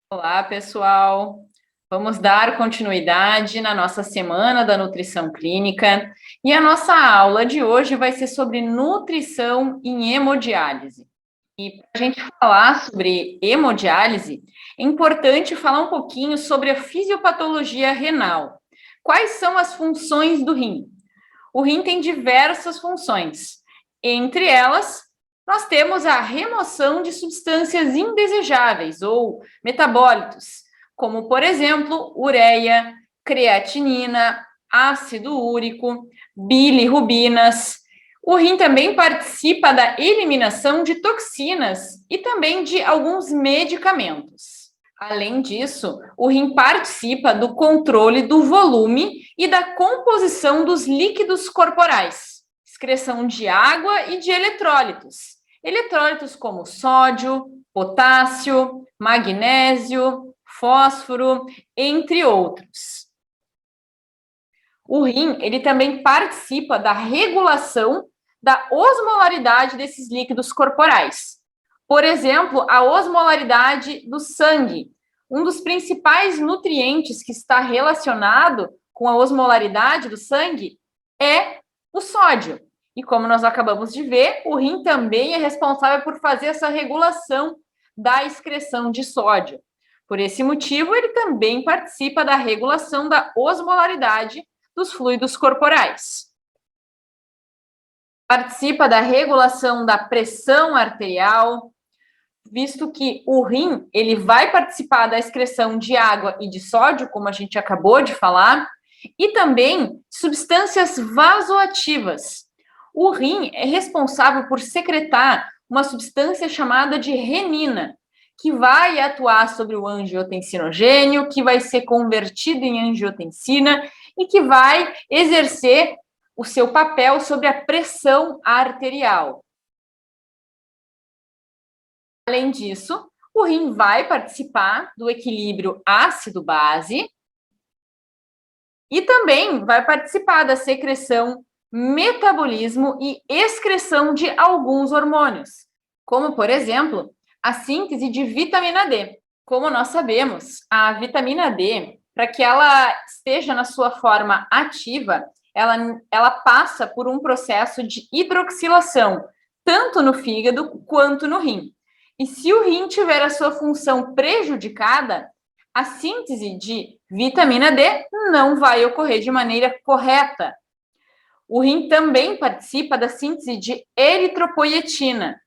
Olá, pessoal. Vamos dar continuidade na nossa semana da nutrição clínica e a nossa aula de hoje vai ser sobre nutrição em hemodiálise. E para a gente falar sobre hemodiálise, é importante falar um pouquinho sobre a fisiopatologia renal. Quais são as funções do rim? O rim tem diversas funções. Entre elas, nós temos a remoção de substâncias indesejáveis ou metabólitos, como, por exemplo, ureia, creatinina, ácido úrico, bilirrubinas. O rim também participa da eliminação de toxinas e também de alguns medicamentos. Além disso, o rim participa do controle do volume e da composição dos líquidos corporais, excreção de água e de eletrólitos. Eletrólitos como sódio, potássio, magnésio, fósforo, entre outros. O rim, ele também participa da regulação da osmolaridade desses líquidos corporais. Por exemplo, a osmolaridade do sangue. Um dos principais nutrientes que está relacionado com a osmolaridade do sangue é o sódio. E como nós acabamos de ver, o rim também é responsável por fazer essa regulação da excreção de sódio. Por esse motivo, ele também participa da regulação da osmolaridade dos fluidos corporais. Participa da regulação da pressão arterial, visto que o rim ele vai participar da excreção de água e de sódio, como a gente acabou de falar, e também substâncias vasoativas. O rim é responsável por secretar uma substância chamada de renina, que vai atuar sobre o angiotensinogênio, que vai ser convertido em angiotensina e que vai exercer o seu papel sobre a pressão arterial. Além disso, o rim vai participar do equilíbrio ácido-base e também vai participar da secreção, metabolismo e excreção de alguns hormônios, como, por exemplo, a síntese de vitamina D. Como nós sabemos, a vitamina D, para que ela esteja na sua forma ativa, ela passa por um processo de hidroxilação, tanto no fígado quanto no rim. E se o rim tiver a sua função prejudicada, a síntese de vitamina D não vai ocorrer de maneira correta. O rim também participa da síntese de eritropoietina,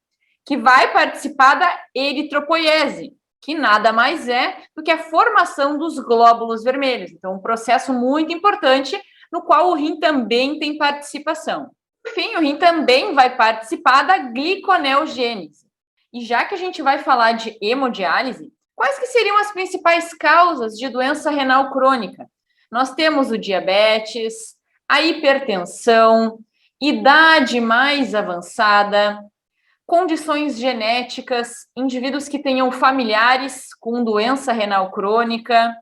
que vai participar da eritropoiese, que nada mais é do que a formação dos glóbulos vermelhos. Então, um processo muito importante no qual o rim também tem participação. Por fim, o rim também vai participar da gliconeogênese. E já que a gente vai falar de hemodiálise, quais que seriam as principais causas de doença renal crônica? Nós temos o diabetes, a hipertensão, idade mais avançada, condições genéticas, indivíduos que tenham familiares com doença renal crônica.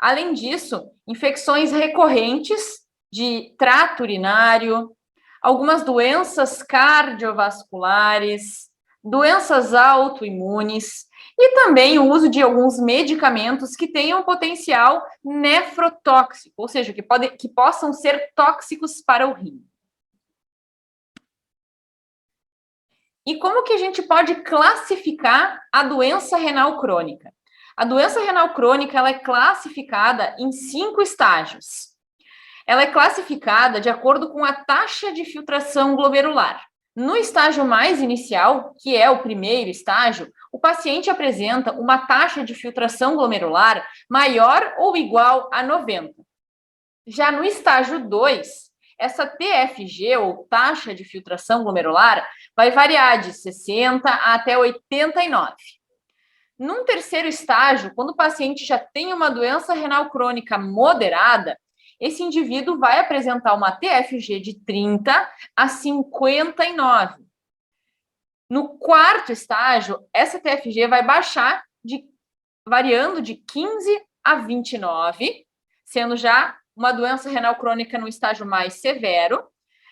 Além disso, infecções recorrentes de trato urinário, algumas doenças cardiovasculares, doenças autoimunes e também o uso de alguns medicamentos que tenham potencial nefrotóxico, ou seja, que possam ser tóxicos para o rim. E como que a gente pode classificar a doença renal crônica? A doença renal crônica ela é classificada em 5 estágios. Ela é classificada de acordo com a taxa de filtração glomerular. No estágio mais inicial, que é o primeiro estágio, o paciente apresenta uma taxa de filtração glomerular maior ou igual a 90. Já no estágio 2, essa TFG, ou taxa de filtração glomerular, vai variar de 60 até 89. Num terceiro estágio, quando o paciente já tem uma doença renal crônica moderada, esse indivíduo vai apresentar uma TFG de 30 a 59. No quarto estágio, essa TFG vai baixar, variando de 15 a 29, sendo já uma doença renal crônica no estágio mais severo.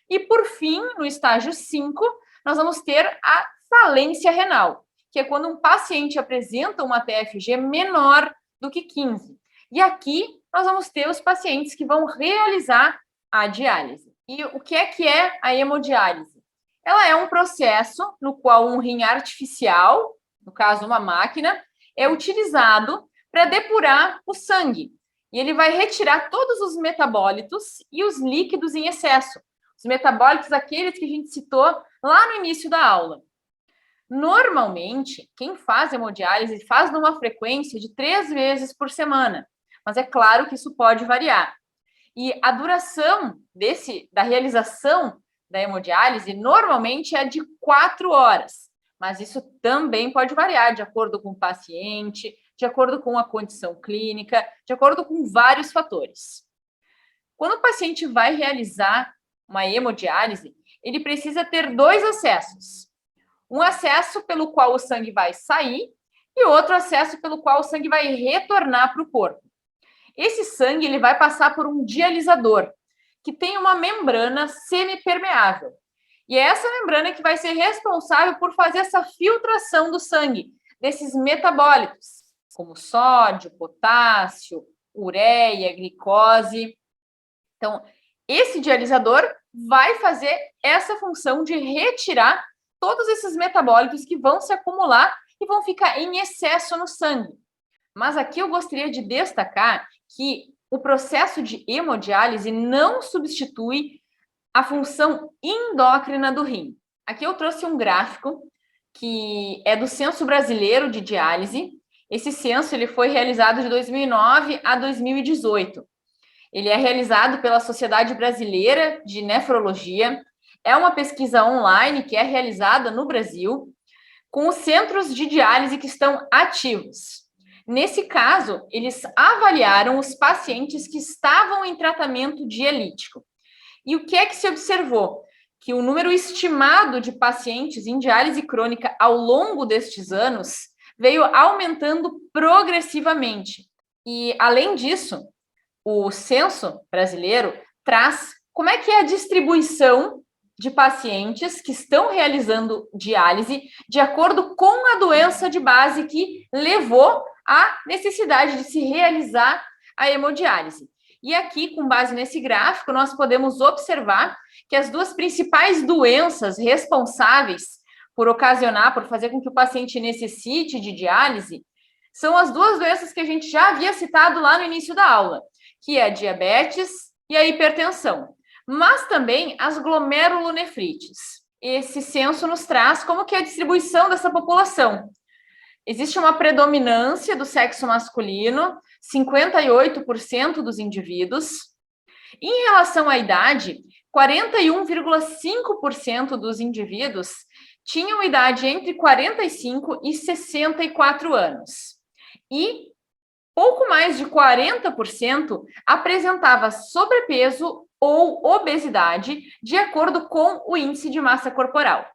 E, por fim, no estágio 5, nós vamos ter a falência renal, que é quando um paciente apresenta uma TFG menor do que 15. E aqui nós vamos ter os pacientes que vão realizar a diálise. E o que é a hemodiálise? Ela é um processo no qual um rim artificial, no caso uma máquina, é utilizado para depurar o sangue. E ele vai retirar todos os metabólitos e os líquidos em excesso. Os metabólitos, aqueles que a gente citou lá no início da aula. Normalmente, quem faz hemodiálise faz numa frequência de 3 vezes por semana. Mas é claro que isso pode variar. E a duração da realização da hemodiálise normalmente é de 4 horas. Mas isso também pode variar de acordo com o paciente, de acordo com a condição clínica, de acordo com vários fatores. Quando o paciente vai realizar uma hemodiálise, ele precisa ter 2 acessos. Um acesso pelo qual o sangue vai sair e outro acesso pelo qual o sangue vai retornar para o corpo. Esse sangue ele vai passar por um dialisador, que tem uma membrana semipermeável. E é essa membrana que vai ser responsável por fazer essa filtração do sangue, desses metabólitos, como sódio, potássio, ureia, glicose. Então, esse dialisador vai fazer essa função de retirar todos esses metabólitos que vão se acumular e vão ficar em excesso no sangue. Mas aqui eu gostaria de destacar que o processo de hemodiálise não substitui a função endócrina do rim. Aqui eu trouxe um gráfico que é do Censo Brasileiro de Diálise. Esse censo ele foi realizado de 2009 a 2018. Ele é realizado pela Sociedade Brasileira de Nefrologia. É uma pesquisa online que é realizada no Brasil com os centros de diálise que estão ativos. Nesse caso, eles avaliaram os pacientes que estavam em tratamento dialítico. E o que é que se observou? Que o número estimado de pacientes em diálise crônica ao longo destes anos veio aumentando progressivamente. E, além disso, o censo brasileiro traz como é que é a distribuição de pacientes que estão realizando diálise de acordo com a doença de base que levou à necessidade de se realizar a hemodiálise. E aqui, com base nesse gráfico, nós podemos observar que as 2 principais doenças responsáveis por fazer com que o paciente necessite de diálise, são as 2 doenças que a gente já havia citado lá no início da aula, que é a diabetes e a hipertensão, mas também as glomerulonefrites. Esse censo nos traz como que é a distribuição dessa população. Existe uma predominância do sexo masculino, 58% dos indivíduos. Em relação à idade, 41,5% dos indivíduos tinham idade entre 45 e 64 anos. E pouco mais de 40% apresentava sobrepeso ou obesidade, de acordo com o índice de massa corporal.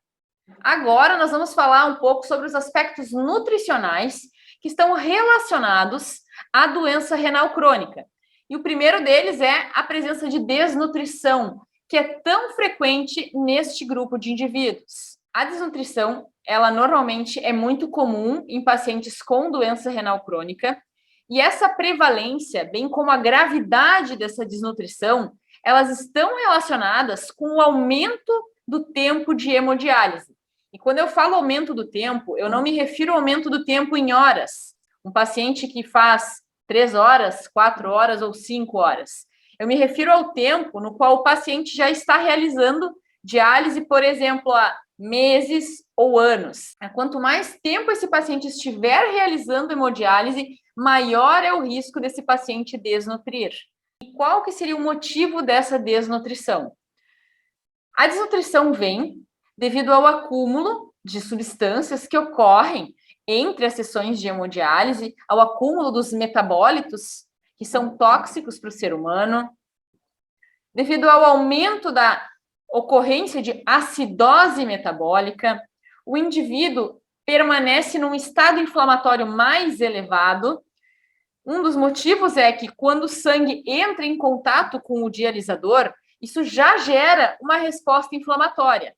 Agora nós vamos falar um pouco sobre os aspectos nutricionais que estão relacionados à doença renal crônica. E o primeiro deles é a presença de desnutrição, que é tão frequente neste grupo de indivíduos. A desnutrição, ela normalmente é muito comum em pacientes com doença renal crônica, e essa prevalência, bem como a gravidade dessa desnutrição, elas estão relacionadas com o aumento do tempo de hemodiálise. E quando eu falo aumento do tempo, eu não me refiro ao aumento do tempo em horas. Um paciente que faz 3 horas, 4 horas ou 5 horas. Eu me refiro ao tempo no qual o paciente já está realizando diálise, por exemplo, há meses ou anos. Quanto mais tempo esse paciente estiver realizando hemodiálise, maior é o risco desse paciente desnutrir. E qual que seria o motivo dessa desnutrição? A desnutrição vem devido ao acúmulo de substâncias que ocorrem entre as sessões de hemodiálise, ao acúmulo dos metabólitos que são tóxicos para o ser humano, devido ao aumento da ocorrência de acidose metabólica, o indivíduo permanece num estado inflamatório mais elevado. Um dos motivos é que quando o sangue entra em contato com o dialisador, isso já gera uma resposta inflamatória.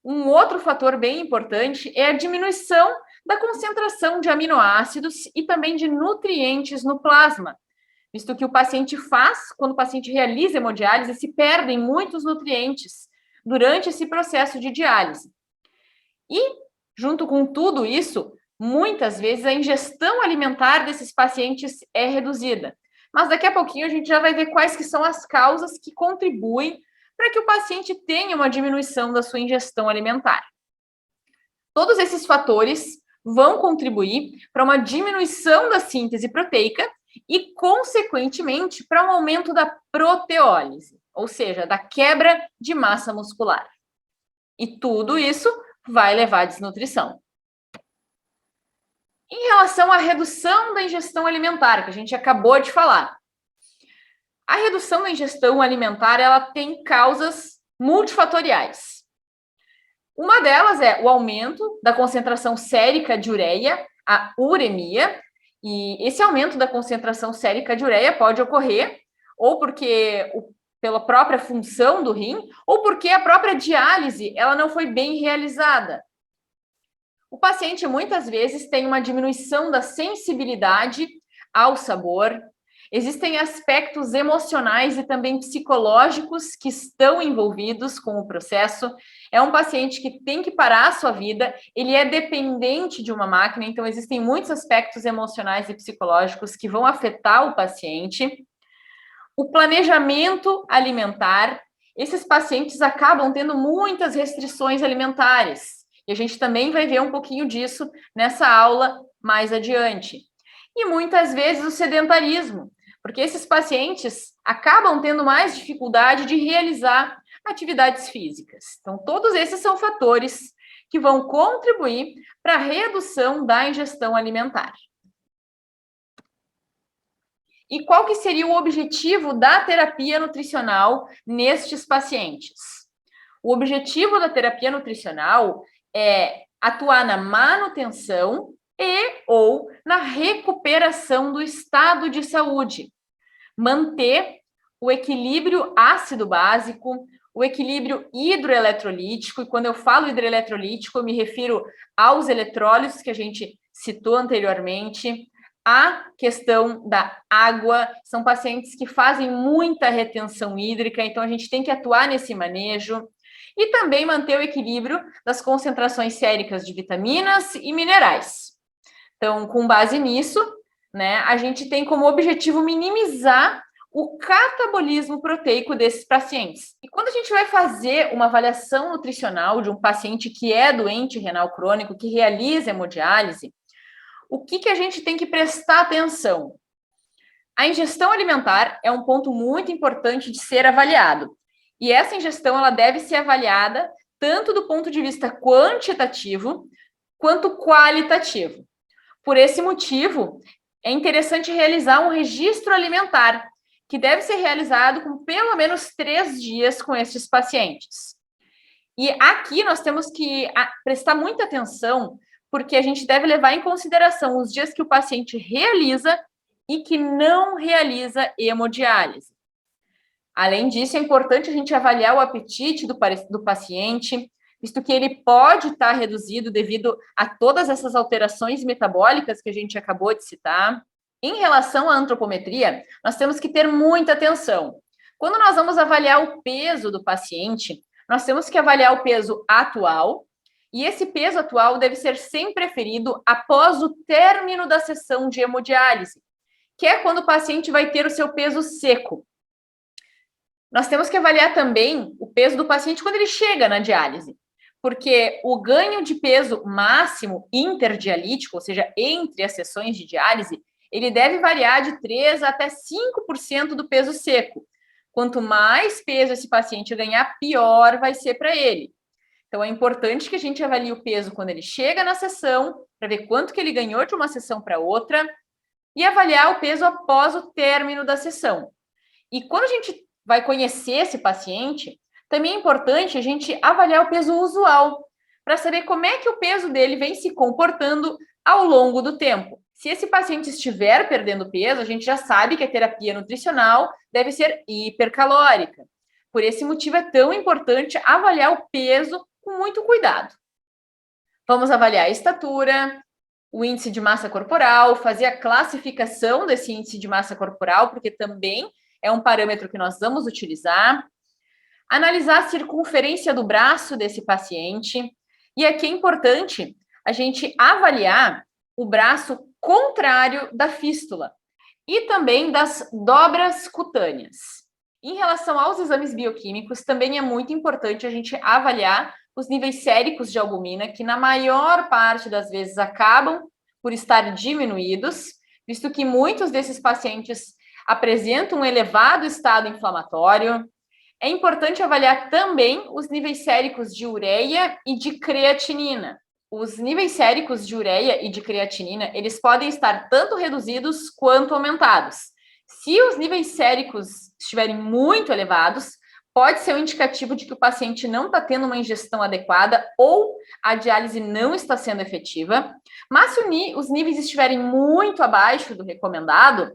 Um outro fator bem importante é a diminuição da concentração de aminoácidos e também de nutrientes no plasma, visto que o paciente faz, quando o paciente realiza hemodiálise, se perdem muitos nutrientes durante esse processo de diálise. E, junto com tudo isso, muitas vezes a ingestão alimentar desses pacientes é reduzida. Mas daqui a pouquinho a gente já vai ver quais que são as causas que contribuem para que o paciente tenha uma diminuição da sua ingestão alimentar. Todos esses fatores vão contribuir para uma diminuição da síntese proteica e, consequentemente, para um aumento da proteólise, ou seja, da quebra de massa muscular. E tudo isso vai levar à desnutrição. Em relação à redução da ingestão alimentar, que a gente acabou de falar, a redução da ingestão alimentar ela tem causas multifatoriais. Uma delas é o aumento da concentração sérica de ureia, a uremia, e esse aumento da concentração sérica de ureia pode ocorrer ou porque pela própria função do rim, ou porque a própria diálise ela não foi bem realizada. O paciente muitas vezes tem uma diminuição da sensibilidade ao sabor. Existem aspectos emocionais e também psicológicos que estão envolvidos com o processo. É um paciente que tem que parar a sua vida, ele é dependente de uma máquina, então existem muitos aspectos emocionais e psicológicos que vão afetar o paciente. O planejamento alimentar, esses pacientes acabam tendo muitas restrições alimentares. E a gente também vai ver um pouquinho disso nessa aula mais adiante. E muitas vezes o sedentarismo, porque esses pacientes acabam tendo mais dificuldade de realizar atividades físicas. Então, todos esses são fatores que vão contribuir para a redução da ingestão alimentar. E qual que seria o objetivo da terapia nutricional nestes pacientes? O objetivo da terapia nutricional é atuar na manutenção e ou na recuperação do estado de saúde, manter o equilíbrio ácido-básico, o equilíbrio hidroeletrolítico, e quando eu falo hidroeletrolítico, eu me refiro aos eletrólitos que a gente citou anteriormente, a questão da água, são pacientes que fazem muita retenção hídrica, então a gente tem que atuar nesse manejo, e também manter o equilíbrio das concentrações séricas de vitaminas e minerais. Então, com base nisso, né, a gente tem como objetivo minimizar o catabolismo proteico desses pacientes. E quando a gente vai fazer uma avaliação nutricional de um paciente que é doente renal crônico, que realiza hemodiálise, o que a gente tem que prestar atenção? A ingestão alimentar é um ponto muito importante de ser avaliado. E essa ingestão ela deve ser avaliada tanto do ponto de vista quantitativo quanto qualitativo. Por esse motivo, é interessante realizar um registro alimentar, que deve ser realizado com pelo menos 3 dias com esses pacientes. E aqui nós temos que prestar muita atenção, porque a gente deve levar em consideração os dias que o paciente realiza e que não realiza hemodiálise. Além disso, é importante a gente avaliar o apetite do paciente, visto que ele pode estar reduzido devido a todas essas alterações metabólicas que a gente acabou de citar. Em relação à antropometria, nós temos que ter muita atenção. Quando nós vamos avaliar o peso do paciente, nós temos que avaliar o peso atual, e esse peso atual deve ser sempre aferido após o término da sessão de hemodiálise, que é quando o paciente vai ter o seu peso seco. Nós temos que avaliar também o peso do paciente quando ele chega na diálise, porque o ganho de peso máximo interdialítico, ou seja, entre as sessões de diálise, ele deve variar de 3% até 5% do peso seco. Quanto mais peso esse paciente ganhar, pior vai ser para ele. Então, é importante que a gente avalie o peso quando ele chega na sessão, para ver quanto que ele ganhou de uma sessão para outra, e avaliar o peso após o término da sessão. E quando a gente vai conhecer esse paciente, também é importante a gente avaliar o peso usual, para saber como é que o peso dele vem se comportando ao longo do tempo. Se esse paciente estiver perdendo peso, a gente já sabe que a terapia nutricional deve ser hipercalórica. Por esse motivo, é tão importante avaliar o peso com muito cuidado. Vamos avaliar a estatura, o índice de massa corporal, fazer a classificação desse índice de massa corporal, porque também é um parâmetro que nós vamos utilizar. Analisar a circunferência do braço desse paciente. E aqui é importante a gente avaliar o braço contrário da fístula e também das dobras cutâneas. Em relação aos exames bioquímicos, também é muito importante a gente avaliar os níveis séricos de albumina, que na maior parte das vezes acabam por estar diminuídos, visto que muitos desses pacientes apresentam um elevado estado inflamatório. É importante avaliar também os níveis séricos de ureia e de creatinina. Os níveis séricos de ureia e de creatinina, eles podem estar tanto reduzidos quanto aumentados. Se os níveis séricos estiverem muito elevados, pode ser um indicativo de que o paciente não está tendo uma ingestão adequada ou a diálise não está sendo efetiva. Mas se os níveis estiverem muito abaixo do recomendado,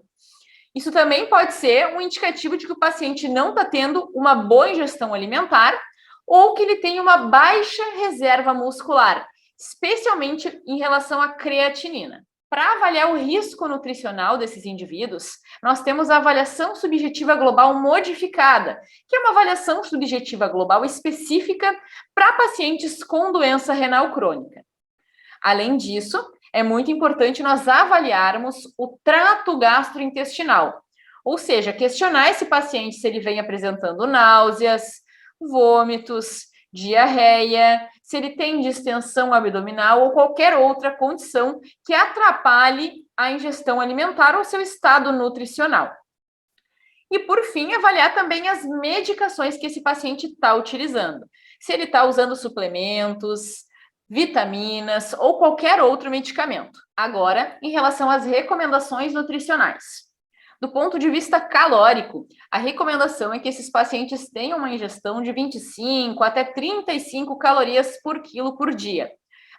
isso também pode ser um indicativo de que o paciente não está tendo uma boa ingestão alimentar ou que ele tem uma baixa reserva muscular, especialmente em relação à creatinina. Para avaliar o risco nutricional desses indivíduos, nós temos a avaliação subjetiva global modificada, que é uma avaliação subjetiva global específica para pacientes com doença renal crônica. Além disso, é muito importante nós avaliarmos o trato gastrointestinal, ou seja, questionar esse paciente se ele vem apresentando náuseas, vômitos, diarreia, se ele tem distensão abdominal ou qualquer outra condição que atrapalhe a ingestão alimentar ou seu estado nutricional. E, por fim, avaliar também as medicações que esse paciente está utilizando. Se ele está usando suplementos, vitaminas ou qualquer outro medicamento. Agora, em relação às recomendações nutricionais. Do ponto de vista calórico, a recomendação é que esses pacientes tenham uma ingestão de 25 até 35 calorias por quilo por dia.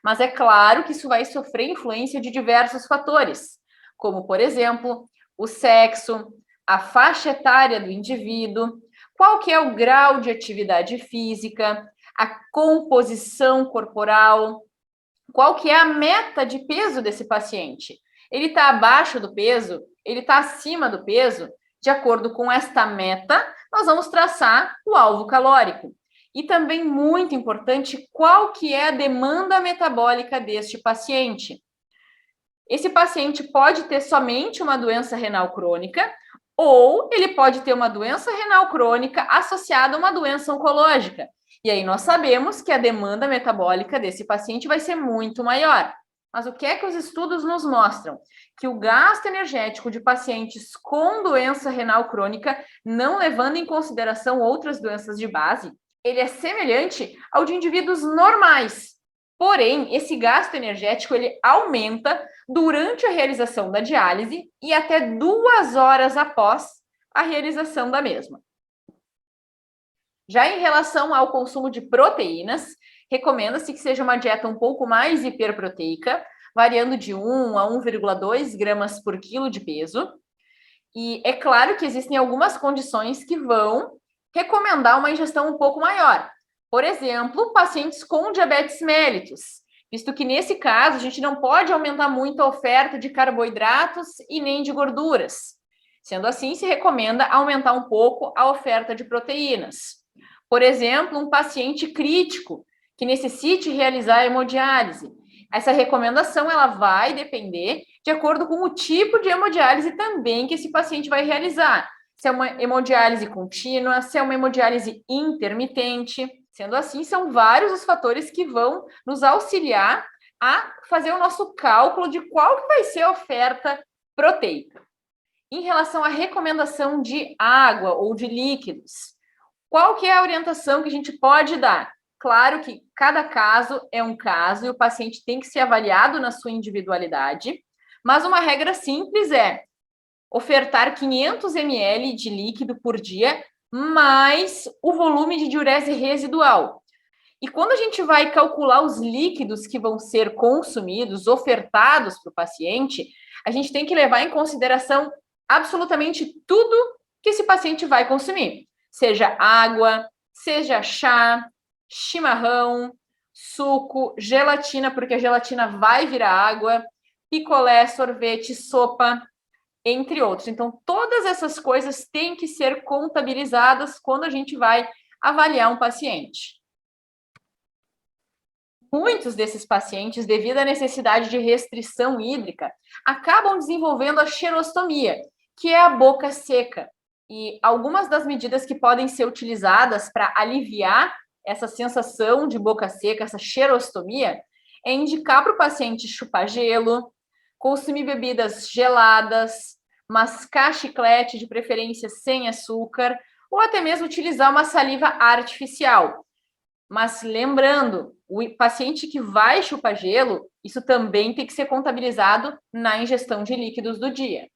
Mas é claro que isso vai sofrer influência de diversos fatores, como, por exemplo, o sexo, a faixa etária do indivíduo, qual que é o grau de atividade física, a composição corporal, qual que é a meta de peso desse paciente. Ele está abaixo do peso? Ele está acima do peso? De acordo com esta meta, nós vamos traçar o alvo calórico. E também, muito importante, qual que é a demanda metabólica deste paciente. Esse paciente pode ter somente uma doença renal crônica ou ele pode ter uma doença renal crônica associada a uma doença oncológica. E aí nós sabemos que a demanda metabólica desse paciente vai ser muito maior. Mas o que é que os estudos nos mostram? Que o gasto energético de pacientes com doença renal crônica, não levando em consideração outras doenças de base, ele é semelhante ao de indivíduos normais. Porém, esse gasto energético ele aumenta durante a realização da diálise e até 2 horas após a realização da mesma. Já em relação ao consumo de proteínas, recomenda-se que seja uma dieta um pouco mais hiperproteica, variando de 1 a 1,2 gramas por quilo de peso. E é claro que existem algumas condições que vão recomendar uma ingestão um pouco maior. Por exemplo, pacientes com diabetes mellitus, visto que nesse caso a gente não pode aumentar muito a oferta de carboidratos e nem de gorduras. Sendo assim, se recomenda aumentar um pouco a oferta de proteínas. Por exemplo, um paciente crítico que necessite realizar hemodiálise. Essa recomendação ela vai depender de acordo com o tipo de hemodiálise também que esse paciente vai realizar. Se é uma hemodiálise contínua, se é uma hemodiálise intermitente. Sendo assim, são vários os fatores que vão nos auxiliar a fazer o nosso cálculo de qual que vai ser a oferta proteica. Em relação à recomendação de água ou de líquidos, qual que é a orientação que a gente pode dar? Claro que cada caso é um caso e o paciente tem que ser avaliado na sua individualidade, mas uma regra simples é ofertar 500 ml de líquido por dia, mais o volume de diurese residual. E quando a gente vai calcular os líquidos que vão ser consumidos, ofertados para o paciente, a gente tem que levar em consideração absolutamente tudo que esse paciente vai consumir. Seja água, seja chá, chimarrão, suco, gelatina, porque a gelatina vai virar água, picolé, sorvete, sopa, entre outros. Então, todas essas coisas têm que ser contabilizadas quando a gente vai avaliar um paciente. Muitos desses pacientes, devido à necessidade de restrição hídrica, acabam desenvolvendo a xerostomia, que é a boca seca. E algumas das medidas que podem ser utilizadas para aliviar essa sensação de boca seca, essa xerostomia, é indicar para o paciente chupar gelo, consumir bebidas geladas, mascar chiclete, de preferência sem açúcar, ou até mesmo utilizar uma saliva artificial. Mas lembrando, o paciente que vai chupar gelo, isso também tem que ser contabilizado na ingestão de líquidos do dia.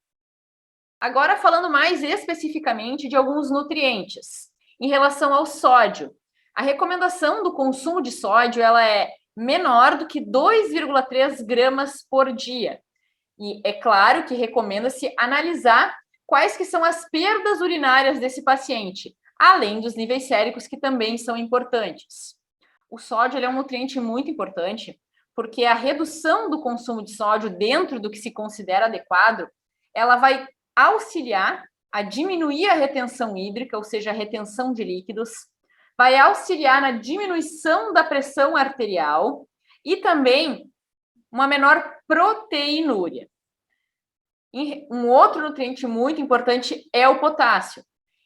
Agora, falando mais especificamente de alguns nutrientes. Em relação ao sódio, a recomendação do consumo de sódio ela é menor do que 2,3 gramas por dia. E é claro que recomenda-se analisar quais que são as perdas urinárias desse paciente, além dos níveis séricos, que também são importantes. O sódio ele é um nutriente muito importante, porque a redução do consumo de sódio dentro do que se considera adequado, ela vai auxiliar a diminuir a retenção hídrica, ou seja, a retenção de líquidos, vai auxiliar na diminuição da pressão arterial e também uma menor proteinúria. Um outro nutriente muito importante é o potássio.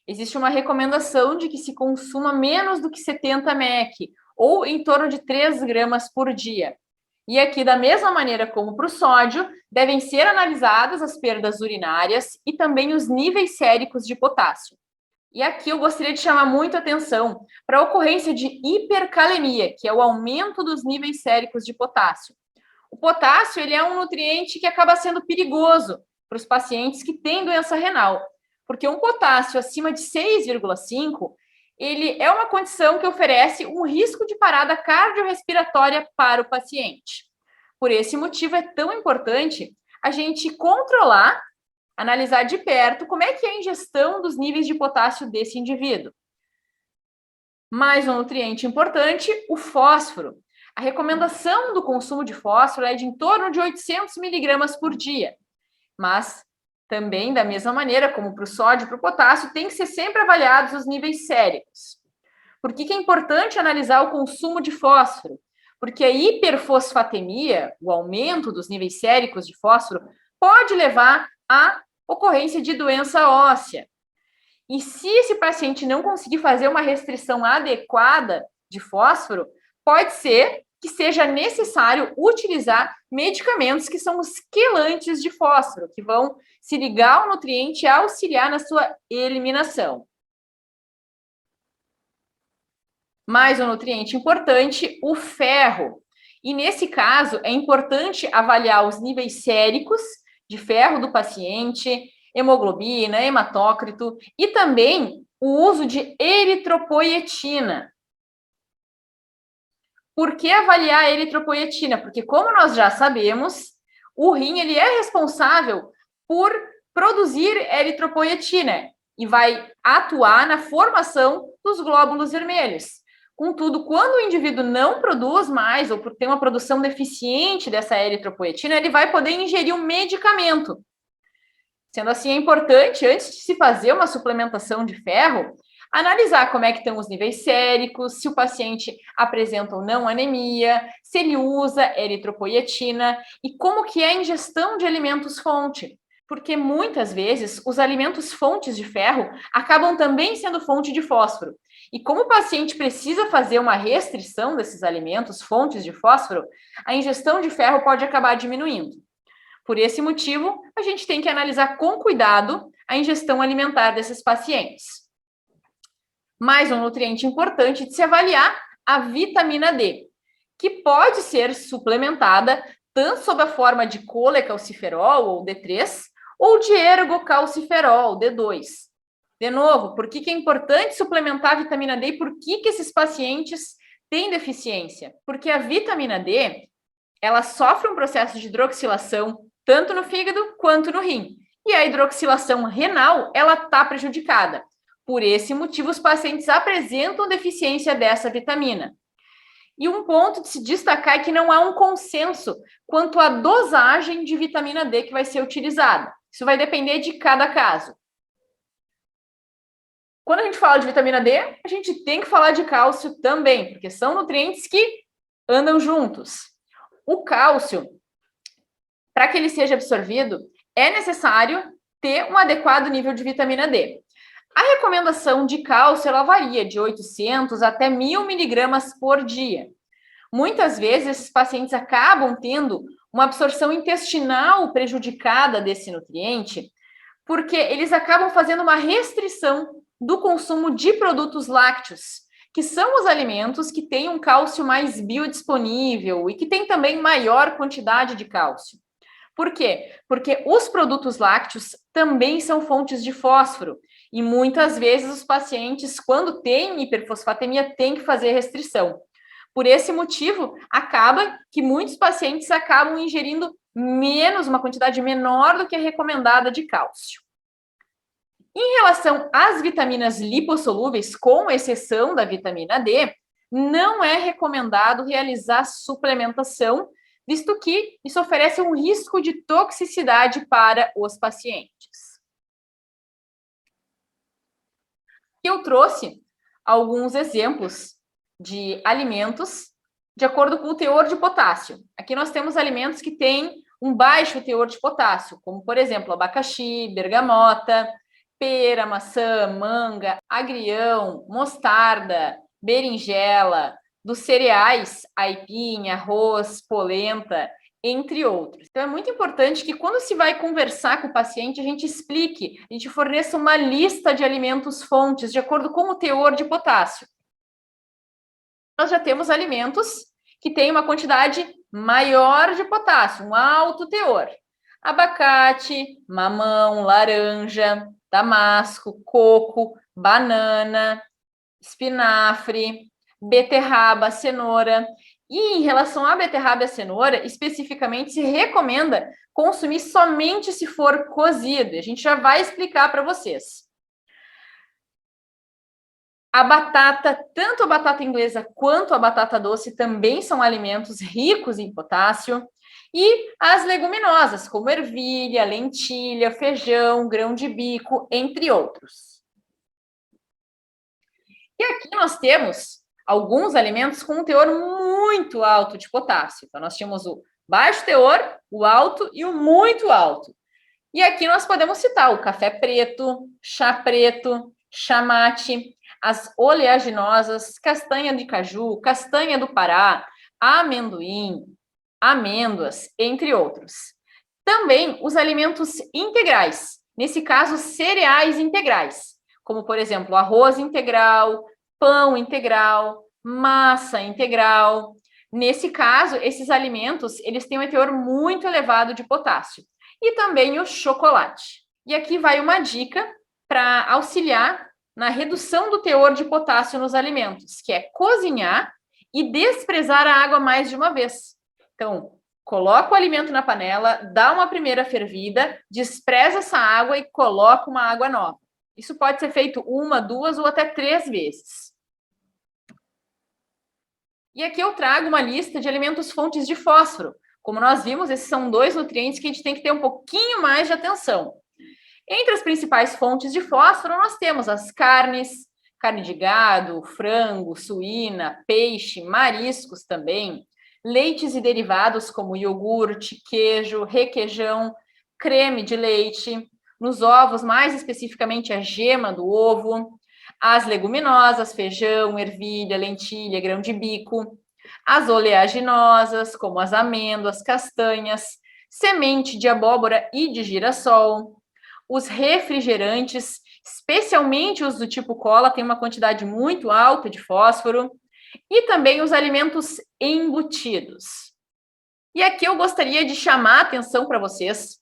Existe uma recomendação de que se consuma menos do que 70 mEq, ou em torno de 3 gramas por dia. E aqui, da mesma maneira como para o sódio, devem ser analisadas as perdas urinárias e também os níveis séricos de potássio. E aqui eu gostaria de chamar muito a atenção para a ocorrência de hipercalemia, que é o aumento dos níveis séricos de potássio. O potássio ele é um nutriente que acaba sendo perigoso para os pacientes que têm doença renal, porque um potássio acima de 6,5, ele é uma condição que oferece um risco de parada cardiorrespiratória para o paciente. Por esse motivo, é tão importante a gente controlar, analisar de perto como é que é a ingestão dos níveis de potássio desse indivíduo. Mais um nutriente importante, o fósforo. A recomendação do consumo de fósforo é de em torno de 800 miligramas por dia, mas também, da mesma maneira, como para o sódio e para o potássio, tem que ser sempre avaliados os níveis séricos. Por que é importante analisar o consumo de fósforo? Porque a hiperfosfatemia, o aumento dos níveis séricos de fósforo, pode levar à ocorrência de doença óssea. E se esse paciente não conseguir fazer uma restrição adequada de fósforo, pode ser que seja necessário utilizar medicamentos que são os quelantes de fósforo, que vão se ligar ao nutriente e auxiliar na sua eliminação. Mais um nutriente importante, o ferro. E nesse caso, é importante avaliar os níveis séricos de ferro do paciente, hemoglobina, hematócrito e também o uso de eritropoietina. Por que avaliar a eritropoietina? Porque, como nós já sabemos, o rim ele é responsável por produzir eritropoietina e vai atuar na formação dos glóbulos vermelhos. Contudo, quando o indivíduo não produz mais ou por ter uma produção deficiente dessa eritropoietina, ele vai poder ingerir um medicamento. Sendo assim, é importante, antes de se fazer uma suplementação de ferro, analisar como é que estão os níveis séricos, se o paciente apresenta ou não anemia, se ele usa eritropoietina e como que é a ingestão de alimentos fonte. Porque muitas vezes os alimentos fontes de ferro acabam também sendo fonte de fósforo. E como o paciente precisa fazer uma restrição desses alimentos fontes de fósforo, a ingestão de ferro pode acabar diminuindo. Por esse motivo, a gente tem que analisar com cuidado a ingestão alimentar desses pacientes. Mais um nutriente importante de se avaliar, a vitamina D, que pode ser suplementada tanto sob a forma de colecalciferol, ou D3, ou de ergocalciferol, D2. De novo, por que é importante suplementar a vitamina D e por que esses pacientes têm deficiência? Porque a vitamina D, ela sofre um processo de hidroxilação tanto no fígado quanto no rim. E a hidroxilação renal, ela está prejudicada. Por esse motivo, os pacientes apresentam deficiência dessa vitamina. E um ponto de se destacar é que não há um consenso quanto à dosagem de vitamina D que vai ser utilizada. Isso vai depender de cada caso. Quando a gente fala de vitamina D, a gente tem que falar de cálcio também, porque são nutrientes que andam juntos. O cálcio, para que ele seja absorvido, é necessário ter um adequado nível de vitamina D. A recomendação de cálcio ela varia de 800 até 1.000 miligramas por dia. Muitas vezes, esses pacientes acabam tendo uma absorção intestinal prejudicada desse nutriente, porque eles acabam fazendo uma restrição do consumo de produtos lácteos, que são os alimentos que têm um cálcio mais biodisponível e que têm também maior quantidade de cálcio. Por quê? Porque os produtos lácteos também são fontes de fósforo e muitas vezes os pacientes, quando têm hiperfosfatemia, têm que fazer restrição. Por esse motivo, acaba que muitos pacientes acabam ingerindo uma quantidade menor do que a recomendada de cálcio. Em relação às vitaminas lipossolúveis, com exceção da vitamina D, não é recomendado realizar suplementação, visto que isso oferece um risco de toxicidade para os pacientes. Eu trouxe alguns exemplos de alimentos de acordo com o teor de potássio. Aqui nós temos alimentos que têm um baixo teor de potássio, como, por exemplo, abacaxi, bergamota, pera, maçã, manga, agrião, mostarda, berinjela, dos cereais, aipim, arroz, polenta, entre outros. Então, é muito importante que quando se vai conversar com o paciente, a gente explique, a gente forneça uma lista de alimentos fontes de acordo com o teor de potássio. Nós já temos alimentos que têm uma quantidade maior de potássio, um alto teor. Abacate, mamão, laranja, damasco, coco, banana, espinafre, beterraba, cenoura. E em relação à beterraba e à cenoura, especificamente se recomenda consumir somente se for cozido. A gente já vai explicar para vocês. A batata, tanto a batata inglesa quanto a batata doce, também são alimentos ricos em potássio. E as leguminosas, como ervilha, lentilha, feijão, grão de bico, entre outros. E aqui nós temos alguns alimentos com um teor muito alto de potássio. Então, nós tínhamos o baixo teor, o alto e o muito alto. E aqui nós podemos citar o café preto, chá mate, as oleaginosas, castanha de caju, castanha do Pará, amendoim, amêndoas, entre outros. Também os alimentos integrais, nesse caso, cereais integrais, como, por exemplo, arroz integral, pão integral, massa integral. Nesse caso, esses alimentos, eles têm um teor muito elevado de potássio. E também o chocolate. E aqui vai uma dica para auxiliar na redução do teor de potássio nos alimentos, que é cozinhar e desprezar a água mais de uma vez. Então, coloca o alimento na panela, dá uma primeira fervida, despreza essa água e coloca uma água nova. Isso pode ser feito 1, 2 ou até 3 vezes. E aqui eu trago uma lista de alimentos fontes de fósforo. Como nós vimos, esses são 2 nutrientes que a gente tem que ter um pouquinho mais de atenção. Entre as principais fontes de fósforo, nós temos as carnes, carne de gado, frango, suína, peixe, mariscos também, leites e derivados como iogurte, queijo, requeijão, creme de leite, nos ovos, mais especificamente a gema do ovo, as leguminosas, feijão, ervilha, lentilha, grão de bico, as oleaginosas, como as amêndoas, castanhas, semente de abóbora e de girassol, os refrigerantes, especialmente os do tipo cola, têm uma quantidade muito alta de fósforo, e também os alimentos embutidos. E aqui eu gostaria de chamar a atenção para vocês.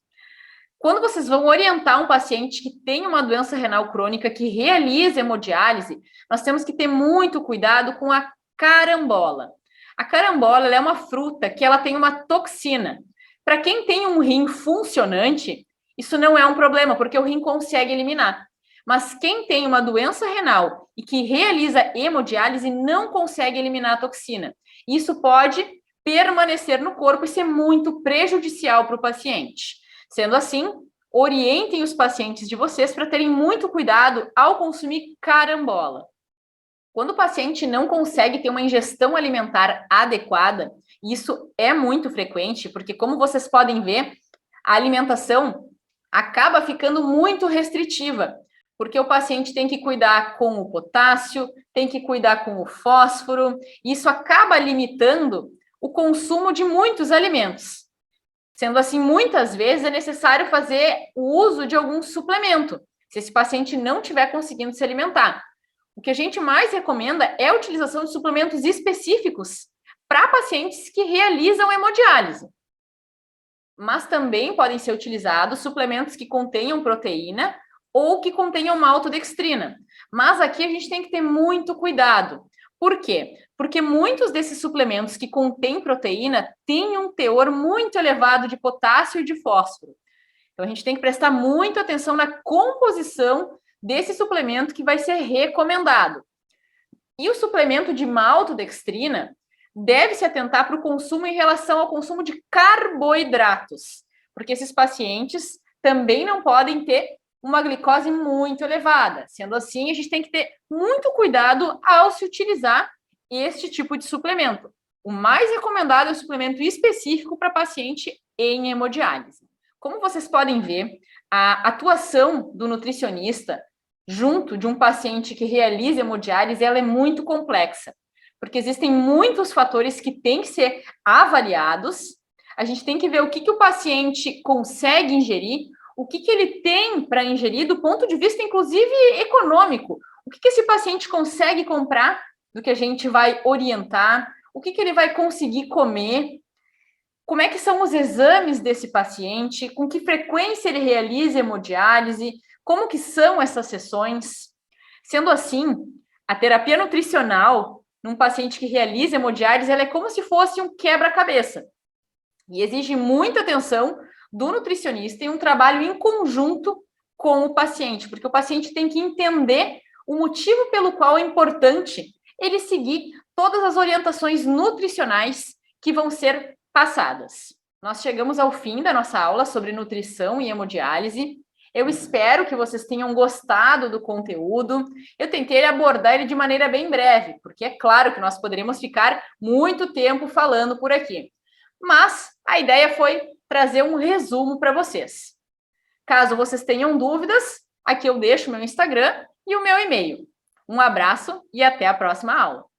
Quando vocês vão orientar um paciente que tem uma doença renal crônica, que realiza hemodiálise, nós temos que ter muito cuidado com a carambola. A carambola é uma fruta que ela tem uma toxina. Para quem tem um rim funcionante, isso não é um problema, porque o rim consegue eliminar. Mas quem tem uma doença renal e que realiza hemodiálise não consegue eliminar a toxina. Isso pode permanecer no corpo e ser muito prejudicial para o paciente. Sendo assim, orientem os pacientes de vocês para terem muito cuidado ao consumir carambola. Quando o paciente não consegue ter uma ingestão alimentar adequada, isso é muito frequente, porque como vocês podem ver, a alimentação acaba ficando muito restritiva, porque o paciente tem que cuidar com o potássio, tem que cuidar com o fósforo, e isso acaba limitando o consumo de muitos alimentos. Sendo assim, muitas vezes é necessário fazer o uso de algum suplemento, se esse paciente não estiver conseguindo se alimentar. O que a gente mais recomenda é a utilização de suplementos específicos para pacientes que realizam hemodiálise. Mas também podem ser utilizados suplementos que contenham proteína ou que contenham maltodextrina. Mas aqui a gente tem que ter muito cuidado. Por quê? Porque muitos desses suplementos que contêm proteína têm um teor muito elevado de potássio e de fósforo. Então a gente tem que prestar muita atenção na composição desse suplemento que vai ser recomendado. E o suplemento de maltodextrina deve se atentar para o consumo em relação ao consumo de carboidratos, porque esses pacientes também não podem ter uma glicose muito elevada. Sendo assim, a gente tem que ter muito cuidado ao se utilizar este tipo de suplemento. O mais recomendado é o suplemento específico para paciente em hemodiálise. Como vocês podem ver, a atuação do nutricionista junto de um paciente que realiza hemodiálise, ela é muito complexa, porque existem muitos fatores que têm que ser avaliados. A gente tem que ver o que o paciente consegue ingerir, o que ele tem para ingerir do ponto de vista, inclusive, econômico. O que esse paciente consegue comprar do que a gente vai orientar, o que ele vai conseguir comer, como é que são os exames desse paciente, com que frequência ele realiza hemodiálise, como que são essas sessões. Sendo assim, a terapia nutricional num paciente que realiza hemodiálise, ela é como se fosse um quebra-cabeça. E exige muita atenção do nutricionista e um trabalho em conjunto com o paciente, porque o paciente tem que entender o motivo pelo qual é importante ele seguir todas as orientações nutricionais que vão ser passadas. Nós chegamos ao fim da nossa aula sobre nutrição e hemodiálise. Eu espero que vocês tenham gostado do conteúdo. Eu tentei abordar ele de maneira bem breve, porque é claro que nós poderíamos ficar muito tempo falando por aqui. Mas a ideia foi trazer um resumo para vocês. Caso vocês tenham dúvidas, aqui eu deixo o meu Instagram e o meu e-mail. Um abraço e até a próxima aula.